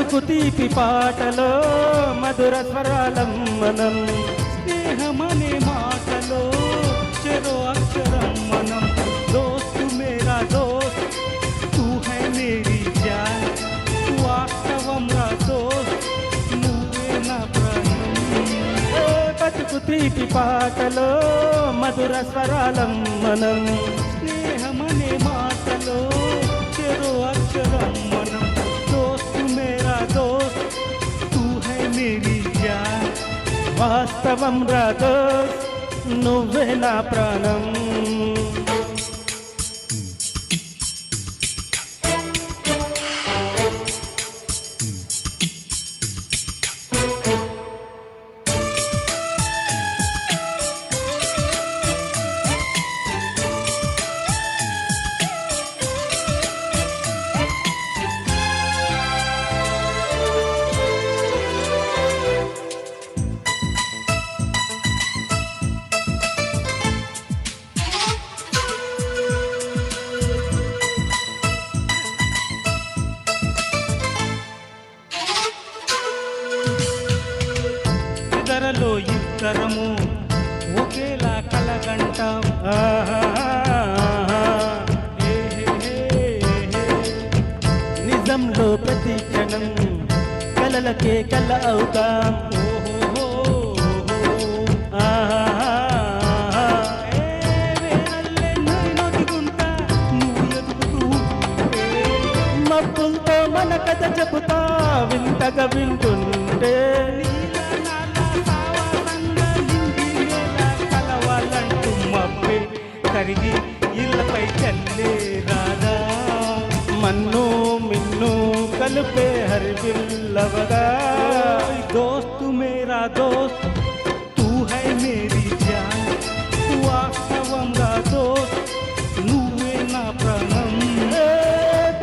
బతుకు తీపి పాటలో మధుర స్వరాలం మనం, స్నేహమనే మాటలో చెరో అక్షరం మనం. దోస్తు మేరా దోస్త్ తూ హై మేరీ జాన్, వాస్తవం రా దోస్త్ నువ్వే నా ప్రాణం. బతుకు తీపి పాటలో మధుర స్వరాలం మనం, స్నేహమనే మాటలో చెరో అక్షరం మనం. దోస్తు మేరా దోస్త్ తూ హై మేరీ జాన్, వాస్తవం రా దోస్త్ నువ్వే నా ప్రాణం. ఇద్దరలో ఇద్దరము ఒకేలా కలగంటాం. నిజంలో ప్రతి క్షణం కలలకే కల అవుతాం. మబ్బులతో మన కథ చెబుతా వింతగా వింటుంటే, కరిగి ఇళ్ళపై చల్లే రాదా, మన్ను మిన్ను కలిపే హరివిల్లవదా. దోస్తు మేరా దోస్త్ తూ హై మేరీ జాన్, వాస్తవం రా దోస్త్ నువ్వే నా ప్రాణం.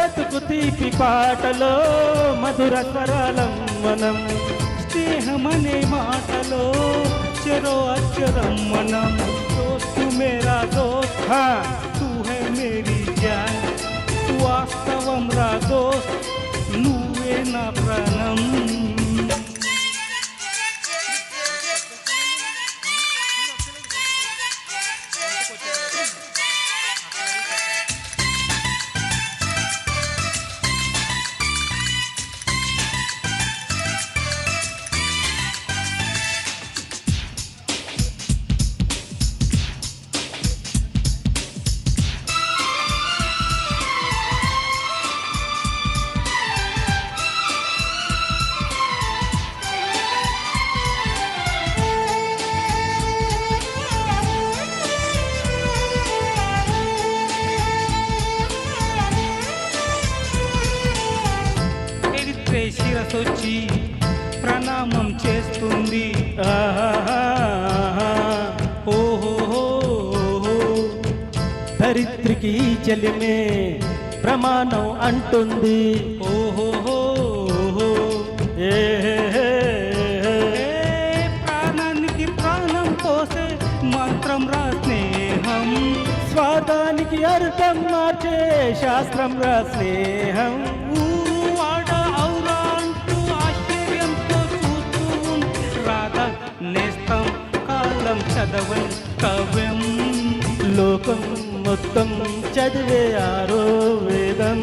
బతుకు తీపి పాటలో మధుర స్వరాలం మనం, స్నేహమనే మాటలో చెరో అక్షరం మనం. दोस्त मेरा दोस्त हाँ तू है मेरी जान, వాస్తవం రా దోస్త్ నువ్వే నా ప్రాణం. శిరసొచ్చి ప్రణామం చేస్తుంది. ఓహో ధరిత్రికి చలిమే ప్రమాణం అంటుంది. ఓహో ప్రాణానికి ప్రాణం పోసే మంత్రం రా స్నేహం, స్వాదానికి అర్థం మార్చే శాస్త్రం రా స్నేహం. నేస్తం కాలం చదవం కవ్యం, లోకం మొత్తం చదివే ఆరో వేదం.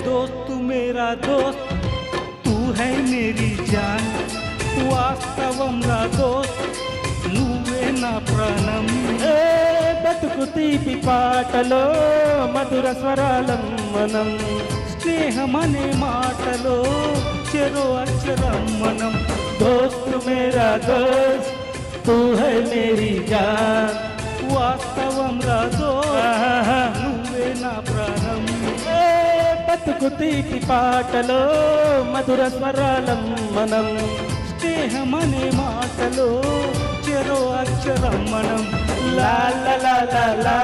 దోస్తు మేరా దోస్త్ తూ హై మేరీ జాన్, వాస్తవం రా దోస్త్ నువ్వే నా ప్రాణం. బతుకు తీపి పాటలో మధుర స్వరాలం మనం, స్నేహమనే మాటలో చెరో అక్షరం మనం. दोस्त मेरा दोस्त तू है मेरी जान, వాస్తవం రా దోస్త్ నువ్వే నా ప్రాణం. బతుకు తీపి పాటలో మధుర స్వరాలం మనం, స్నేహమనే మాటలో చెరో అక్షరం మనం. లా లా లా లా లా